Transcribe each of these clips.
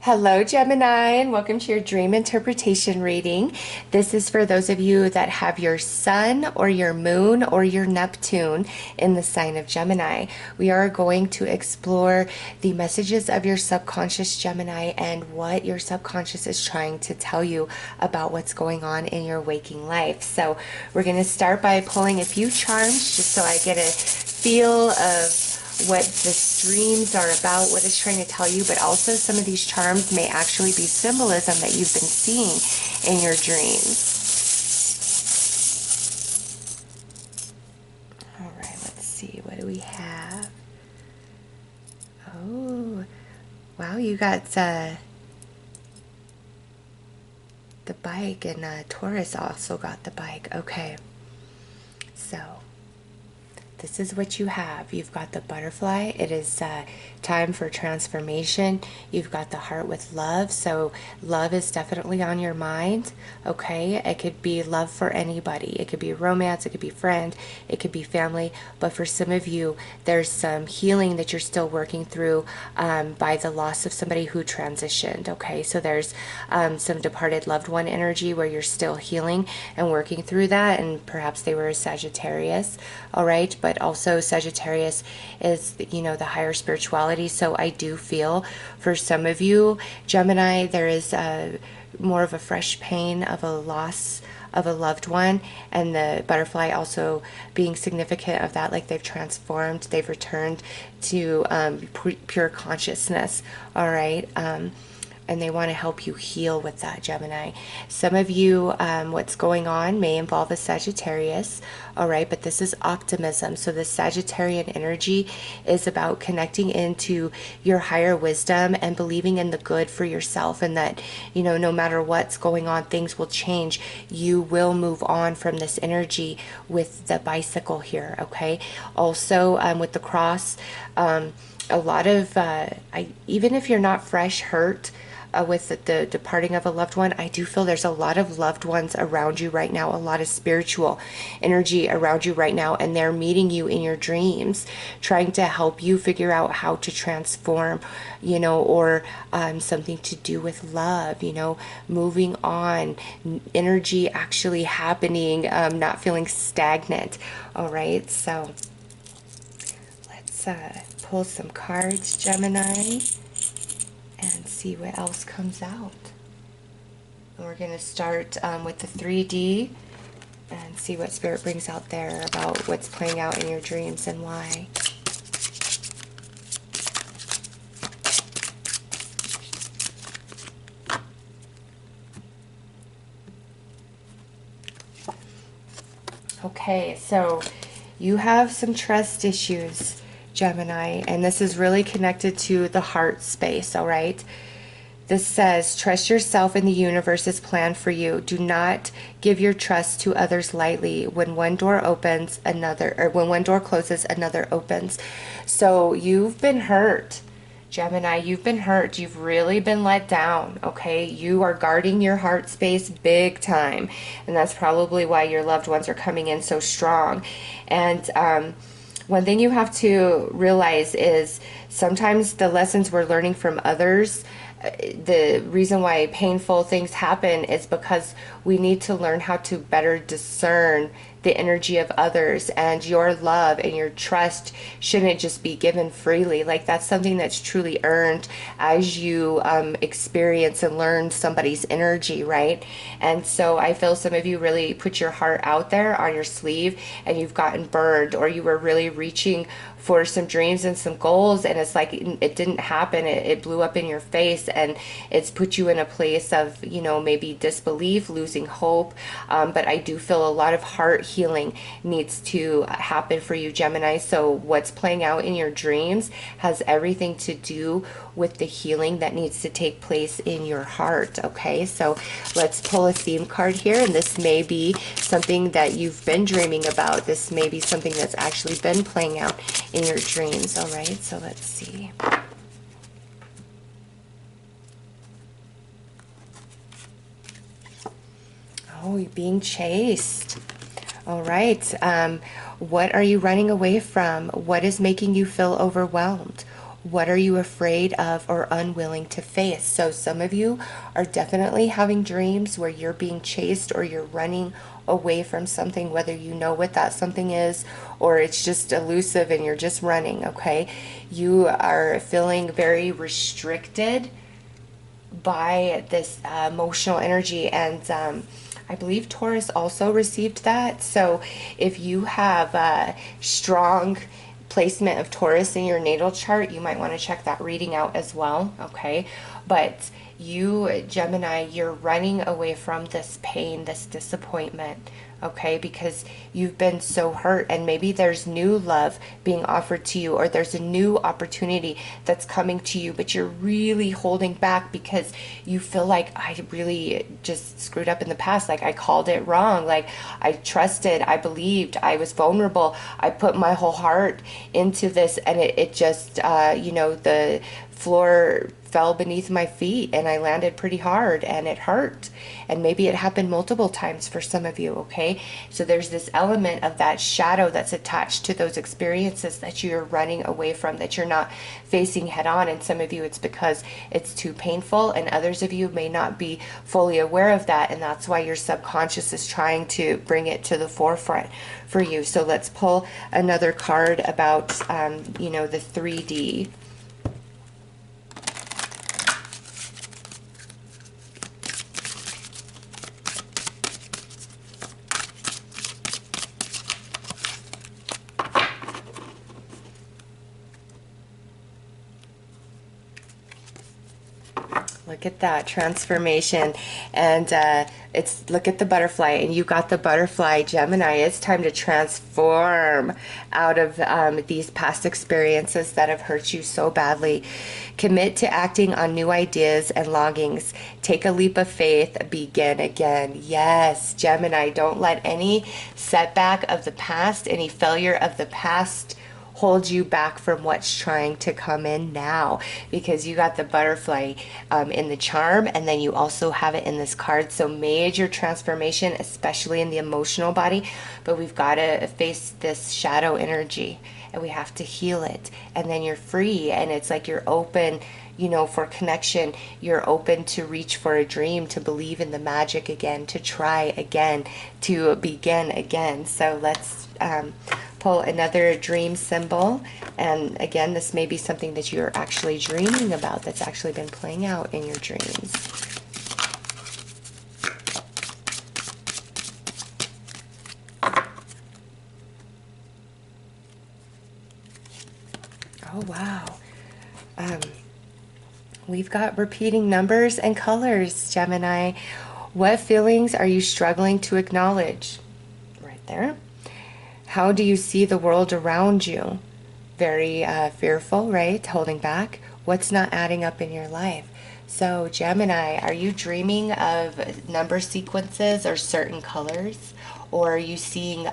Hello, Gemini, and welcome to your dream interpretation reading. This is for those of you that have your sun or your moon or your Neptune in the sign of Gemini. We are going to explore the messages of your subconscious, Gemini, and what your subconscious is trying to tell you about what's going on in your waking life. So we're going to start by pulling a few charms just so I get a feel of what the streams are about, what it's trying to tell you, but also some of these charms may actually be symbolism that you've been seeing in your dreams. All right, let's see. What do we have? Oh, wow, you got the bike, and Taurus also got the bike. Okay, so this is what you have. You've got the butterfly. It is time for transformation. You've got the heart with love. So love is definitely on your mind. Okay. It could be love for anybody. It could be romance. It could be friend. It could be family. But for some of you, there's some healing that you're still working through by the loss of somebody who transitioned. Okay. So there's some departed loved one energy where you're still healing and working through that. And perhaps they were a Sagittarius. All right. But also Sagittarius is, the higher spirituality. So I do feel for some of you, Gemini, there is more of a fresh pain of a loss of a loved one, and the butterfly also being significant of that, like they've transformed, they've returned to pure consciousness. All right. And they want to help you heal with that, Gemini. Some of you, what's going on may involve a Sagittarius, all right, but this is optimism. So the Sagittarian energy is about connecting into your higher wisdom and believing in the good for yourself, and that, no matter what's going on, things will change. You will move on from this energy with the bicycle here, okay? Also, with the cross, a lot of, even if you're not fresh hurt, with the departing of a loved one, I do feel there's a lot of loved ones around you right now, a lot of spiritual energy around you right now, and they're meeting you in your dreams, trying to help you figure out how to transform, or something to do with love, moving on, energy actually happening, not feeling stagnant. All right, so let's pull some cards, Gemini, and see what else comes out. And we're going to start with the 3D and see what Spirit brings out there about what's playing out in your dreams and why. Okay, so you have some trust issues, Gemini, and this is really connected to the heart space, all right? This says, trust yourself in the universe's plan for you. Do not give your trust to others lightly. When one door opens, when one door closes, another opens. So you've been hurt, Gemini. You've been hurt. You've really been let down, okay? You are guarding your heart space big time, and that's probably why your loved ones are coming in so strong. And one thing you have to realize is sometimes the lessons we're learning from others, the reason why painful things happen is because we need to learn how to better discern the energy of others, and your love and your trust shouldn't just be given freely. Like, that's something that's truly earned as you experience and learn somebody's energy, right? And so I feel some of you really put your heart out there on your sleeve, and you've gotten burned, or you were really reaching for some dreams and some goals, and it's like it didn't happen. It blew up in your face, and it's put you in a place of, maybe disbelief, losing hope. But I do feel a lot of heart healing needs to happen for you, Gemini. So what's playing out in your dreams has everything to do with the healing that needs to take place in your heart. Okay, so let's pull a theme card here, and this may be something that you've been dreaming about. This may be something that's actually been playing out in your dreams. All right, so let's see. Oh, you're being chased. All right. What are you running away from? What is making you feel overwhelmed? What are you afraid of or unwilling to face? So some of you are definitely having dreams where you're being chased or you're running away from something, whether you know what that something is or it's just elusive and you're just running, okay? You are feeling very restricted by this emotional energy, and I believe Taurus also received that. So if you have a strong placement of Taurus in your natal chart, you might want to check that reading out as well, okay? But you, Gemini, you're running away from this pain, this disappointment, okay? Because you've been so hurt, and maybe there's new love being offered to you, or there's a new opportunity that's coming to you, but you're really holding back because you feel like, I really just screwed up in the past. Like, I called it wrong. Like, I trusted, I believed, I was vulnerable. I put my whole heart into this, and it just, the floor fell beneath my feet and I landed pretty hard and it hurt. And maybe it happened multiple times for some of you, okay? So there's this element of that shadow that's attached to those experiences that you're running away from, that you're not facing head on. And some of you, it's because it's too painful, and others of you may not be fully aware of that, and that's why your subconscious is trying to bring it to the forefront for you. So let's pull another card about, the 3D. Look at that transformation, and it's, look at the butterfly, and you got the butterfly, Gemini. It's time to transform out of these past experiences that have hurt you so badly. Commit to acting on new ideas and longings. Take a leap of faith. Begin again. Yes, Gemini, don't let any setback of the past, any failure of the past, hold you back from what's trying to come in now, because you got the butterfly in the charm, and then you also have it in this card. So major transformation, especially in the emotional body, but we've got to face this shadow energy and we have to heal it, and then you're free, and it's like you're open, for connection. You're open to reach for a dream, to believe in the magic again, to try again, to begin again. So let's pull another dream symbol. And again, this may be something that you're actually dreaming about, that's actually been playing out in your dreams. Oh, wow. We've got repeating numbers and colors, Gemini. What feelings are you struggling to acknowledge? Right there. How do you see the world around you? Very fearful, right? Holding back. What's not adding up in your life? So, Gemini, are you dreaming of number sequences or certain colors? Or are you seeing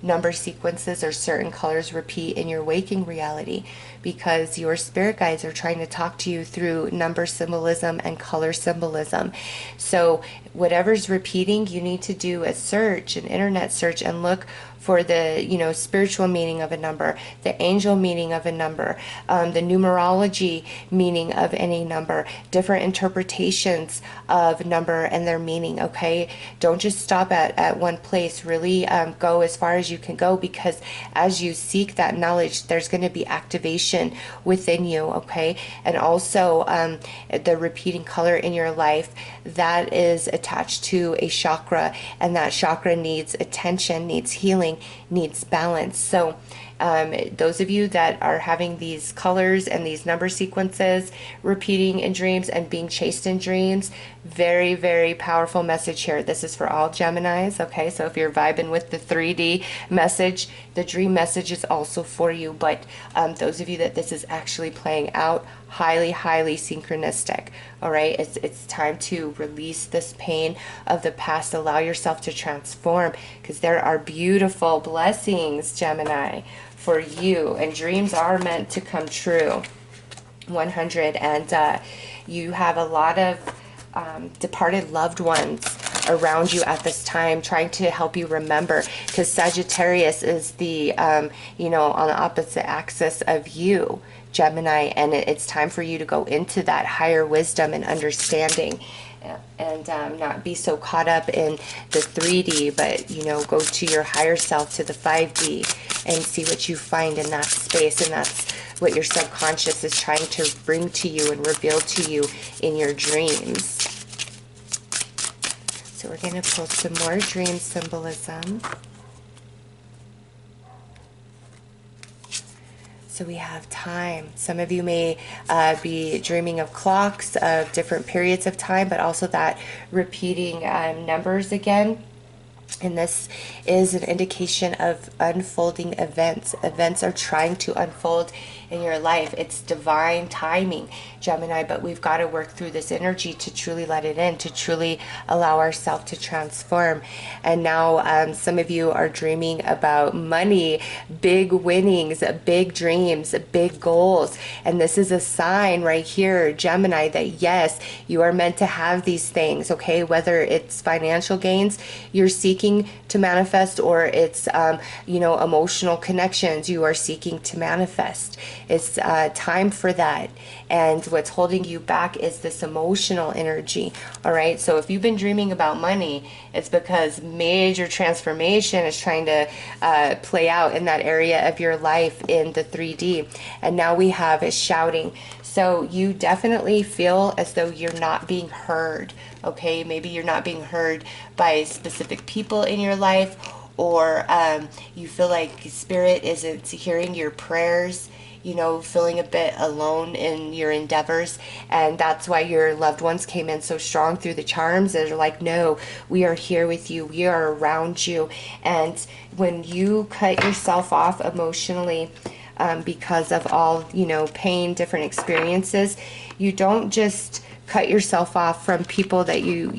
number sequences or certain colors repeat in your waking reality? Because your spirit guides are trying to talk to you through number symbolism and color symbolism. So whatever's repeating, you need to do a search, an internet search, and look for the spiritual meaning of a number, the angel meaning of a number, the numerology meaning of any number, different interpretations of number and their meaning. Okay, don't just stop at one place. Really go as far as you can go, because as you seek that knowledge, there's going to be activation within you. Okay, and also the repeating color in your life, that is attached to a chakra, and that chakra needs attention, needs healing, needs balance. So those of you that are having these colors and these number sequences repeating in dreams and being chased in dreams, very, very powerful message here. This is for all Geminis, okay? So if you're vibing with the 3D message, the dream message is also for you. But those of you that this is actually playing out, highly, highly synchronistic, all right? It's time to release this pain of the past. Allow yourself to transform, because there are beautiful blessings, Gemini, for you, and dreams are meant to come true. 100. And you have a lot of departed loved ones around you at this time, trying to help you remember, because Sagittarius is the, you know, on the opposite axis of you, Gemini, and it's time for you to go into that higher wisdom and understanding, and not be so caught up in the 3D, but, you know, go to your higher self, to the 5D, and see what you find in that space. And that's what your subconscious is trying to bring to you and reveal to you in your dreams. So we're going to pull some more dream symbolism. So we have time. Some of you may be dreaming of clocks, of different periods of time, but also that repeating numbers again. And this is an indication of unfolding events. Events are trying to unfold in your life. It's divine timing, Gemini, but we've got to work through this energy to truly let it in, to truly allow ourselves to transform. And now some of you are dreaming about money, big winnings, big dreams, big goals. And this is a sign right here, Gemini, that yes, you are meant to have these things, okay? Whether it's financial gains you're seeking to manifest, or it's, you know, emotional connections you are seeking to manifest. It's time for that. And what's holding you back is this emotional energy. All right. So if you've been dreaming about money, it's because major transformation is trying to play out in that area of your life in the 3D. And now we have is shouting. So you definitely feel as though you're not being heard. Okay. Maybe you're not being heard by specific people in your life, or you feel like spirit isn't hearing your prayers, you know, feeling a bit alone in your endeavors. And that's why your loved ones came in so strong through the charms. They're like, no, we are here with you. We are around you. And when you cut yourself off emotionally because of all, you know, pain, different experiences, you don't just cut yourself off from people that you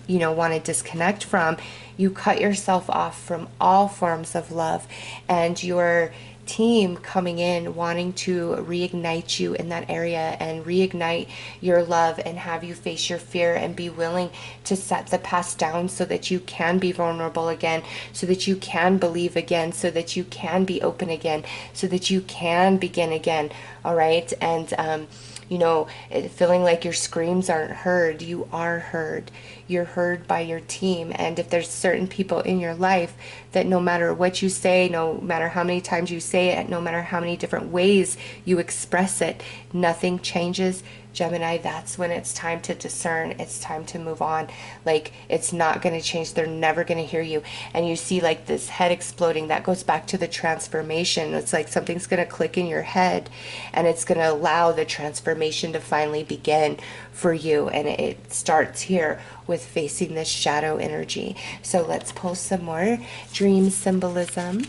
know, want to disconnect from. You cut yourself off from all forms of love, and your team coming in wanting to reignite you in that area and reignite your love and have you face your fear and be willing to set the past down so that you can be vulnerable again, so that you can believe again, so that you can be open again, so that you can begin again. All right. And you know, feeling like your screams aren't heard, you are heard. You're heard by your team. And if there's certain people in your life that no matter what you say, no matter how many times you say it, no matter how many different ways you express it, nothing changes, Gemini, that's when it's time to discern. It's time to move on. Like, it's not going to change. They're never going to hear you. And you see like this head exploding. That goes back to the transformation. It's like something's going to click in your head, and it's going to allow the transformation to finally begin for you. And it starts here with facing this shadow energy. So let's pull some more dream symbolism.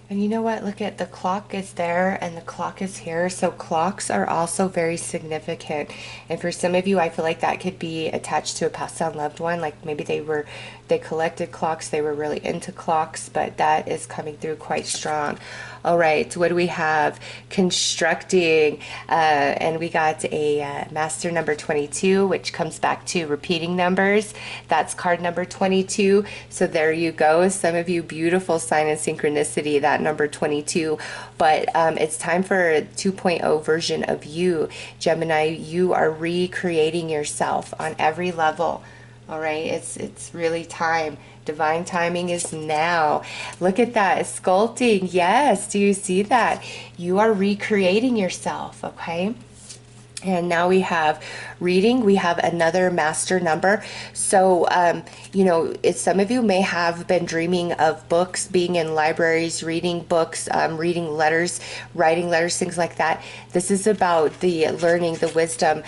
And you know what? Look at the clock is there and the clock is here. So clocks are also very significant. And for some of you, I feel like that could be attached to a passed on loved one. Like maybe they collected clocks, they were really into clocks, but that is coming through quite strong. All right, what do we have? Constructing, and we got a master number 22, which comes back to repeating numbers. That's card number 22. So there you go. Some of you, beautiful sign and synchronicity, that number 22. But it's time for a 2.0 version of you, Gemini. You are recreating yourself on every level. All right, it's really time. Divine timing is now. Look at that, sculpting. Yes, do you see that? You are recreating yourself, okay? And now we have reading. We have another master number. So, some of you may have been dreaming of books, being in libraries, reading books, reading letters, writing letters, things like that. This is about the learning, the wisdom,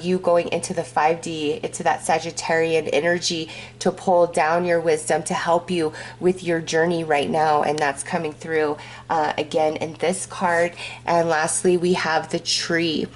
you going into the 5D, into that Sagittarian energy to pull down your wisdom to help you with your journey right now. And that's coming through again in this card. And lastly, we have the tree.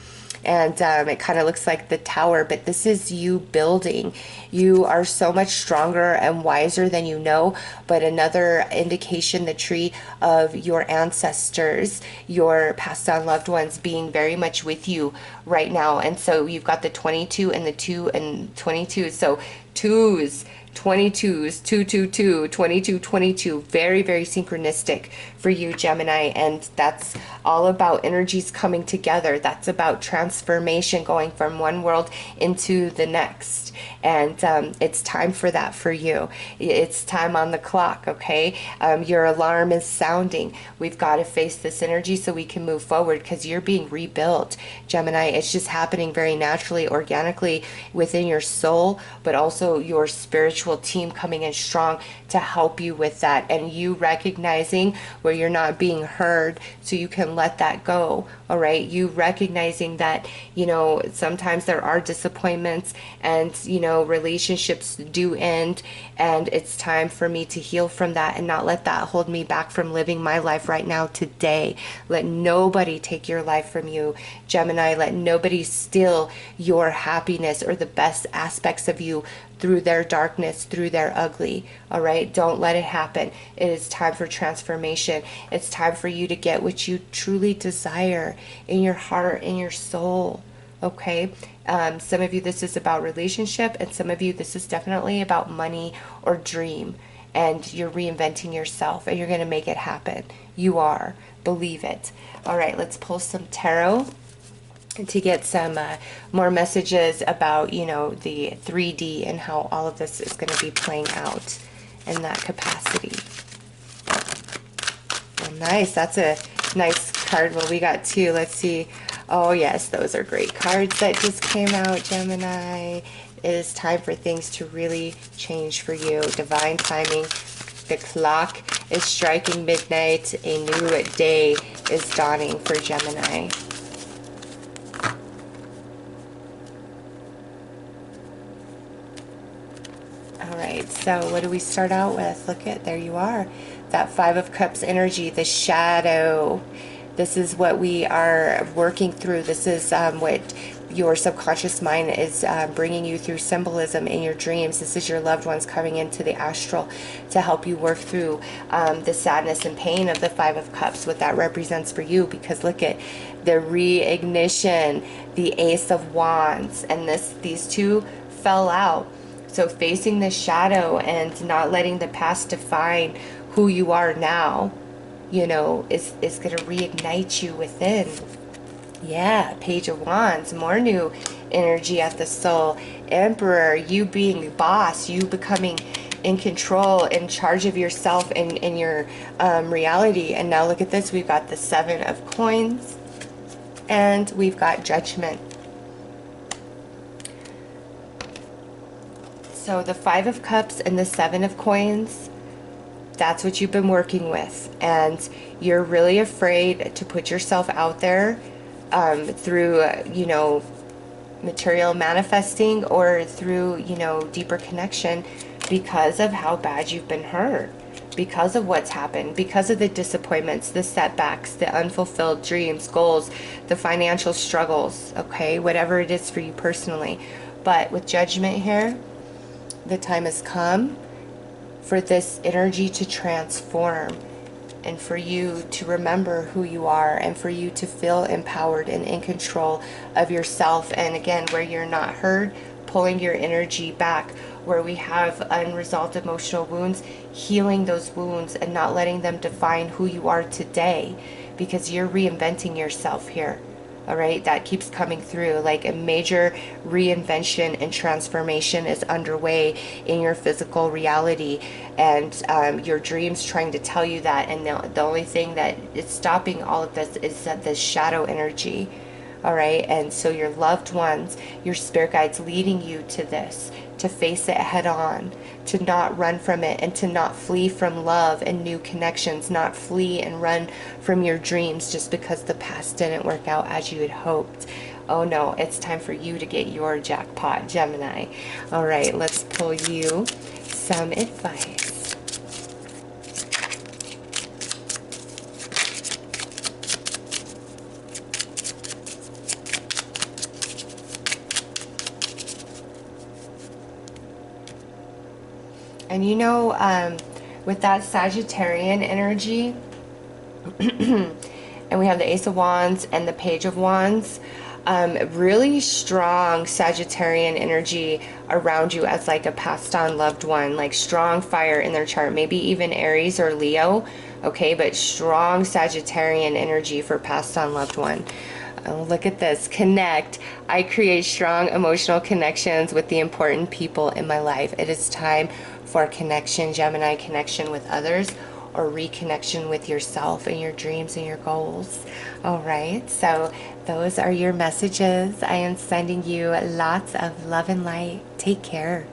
And it kind of looks like the tower, but this is you building. You are so much stronger and wiser than you know, but another indication, the tree of your ancestors, your passed on loved ones being very much with you right now. And so you've got the 22 and the 2 and 22. So twos, 22s, 222, 22, 22, very, very synchronistic for you, Gemini. And that's all about energies coming together. That's about transformation, going from one world into the next. And it's time for that for you. It's time on the clock, okay? Your alarm is sounding. We've got to face this energy so we can move forward, because you're being rebuilt, Gemini. It's just happening very naturally, organically within your soul, but also your spiritual team coming in strong to help you with that, and you recognizing where you're not being heard so you can let that go. All right, you recognizing that sometimes there are disappointments, and relationships do end, and it's time for me to heal from that and not let that hold me back from living my life right now today. Let nobody take your life from you, Gemini. Let nobody steal your happiness or the best aspects of you through their darkness, through their ugly. All right, don't let it happen. It is time for transformation. It's time for you to get what you truly desire in your heart, in your soul. Okay, some of you this is about relationship, and some of you this is definitely about money or dream, and you're reinventing yourself, and you're going to make it happen. You are. Believe it. All right, let's pull some tarot to get some more messages about the 3D and how all of this is going to be playing out in that capacity. Oh, nice. That's a nice card. Well, we got two. Let's see. Oh yes, those are great cards that just came out, Gemini. It is time for things to really change for you. Divine timing. The clock is striking midnight. A new day is dawning for Gemini. All right, so what do we start out with? Look at, there you are. That 5 of Cups energy, the shadow. This is what we are working through. This is what your subconscious mind is bringing you through symbolism in your dreams. This is your loved ones coming into the astral to help you work through the sadness and pain of the 5 of Cups, what that represents for you. Because look at the reignition, the Ace of Wands, and these two fell out. So facing the shadow and not letting the past define who you are now, is going to reignite you within. Yeah, Page of Wands, more new energy at the soul. Emperor, you being boss, you becoming in control, in charge of yourself and in your reality. And now look at this, we've got the 7 of Coins, and we've got Judgment. So the 5 of Cups and the 7 of Coins, that's what you've been working with. And you're really afraid to put yourself out there through, material manifesting or through, deeper connection, because of how bad you've been hurt, because of what's happened, because of the disappointments, the setbacks, the unfulfilled dreams, goals, the financial struggles, okay, whatever it is for you personally. But with Judgment here, the time has come for this energy to transform, and for you to remember who you are, and for you to feel empowered and in control of yourself. And again, where you're not heard, pulling your energy back. Where we have unresolved emotional wounds, healing those wounds and not letting them define who you are today, because you're reinventing yourself here. All right, that keeps coming through, like a major reinvention and transformation is underway in your physical reality, and your dreams trying to tell you that. And the only thing that is stopping all of this is that this shadow energy. All right. And so your loved ones, your spirit guides leading you to this, to face it head on, to not run from it, and to not flee from love and new connections, not flee and run from your dreams just because the past didn't work out as you had hoped. Oh no, it's time for you to get your jackpot, Gemini. All right, let's pull you some advice. And you know, with that Sagittarian energy, and we have the Ace of Wands and the Page of Wands, really strong Sagittarian energy around you as like a passed on loved one, like strong fire in their chart, maybe even Aries or Leo, okay, but strong Sagittarian energy for passed on loved one. Look at this. Connect. I create strong emotional connections with the important people in my life. It is time for connection, Gemini, connection with others, or reconnection with yourself and your dreams and your goals. All right, so those are your messages. I am sending you lots of love and light. Take care.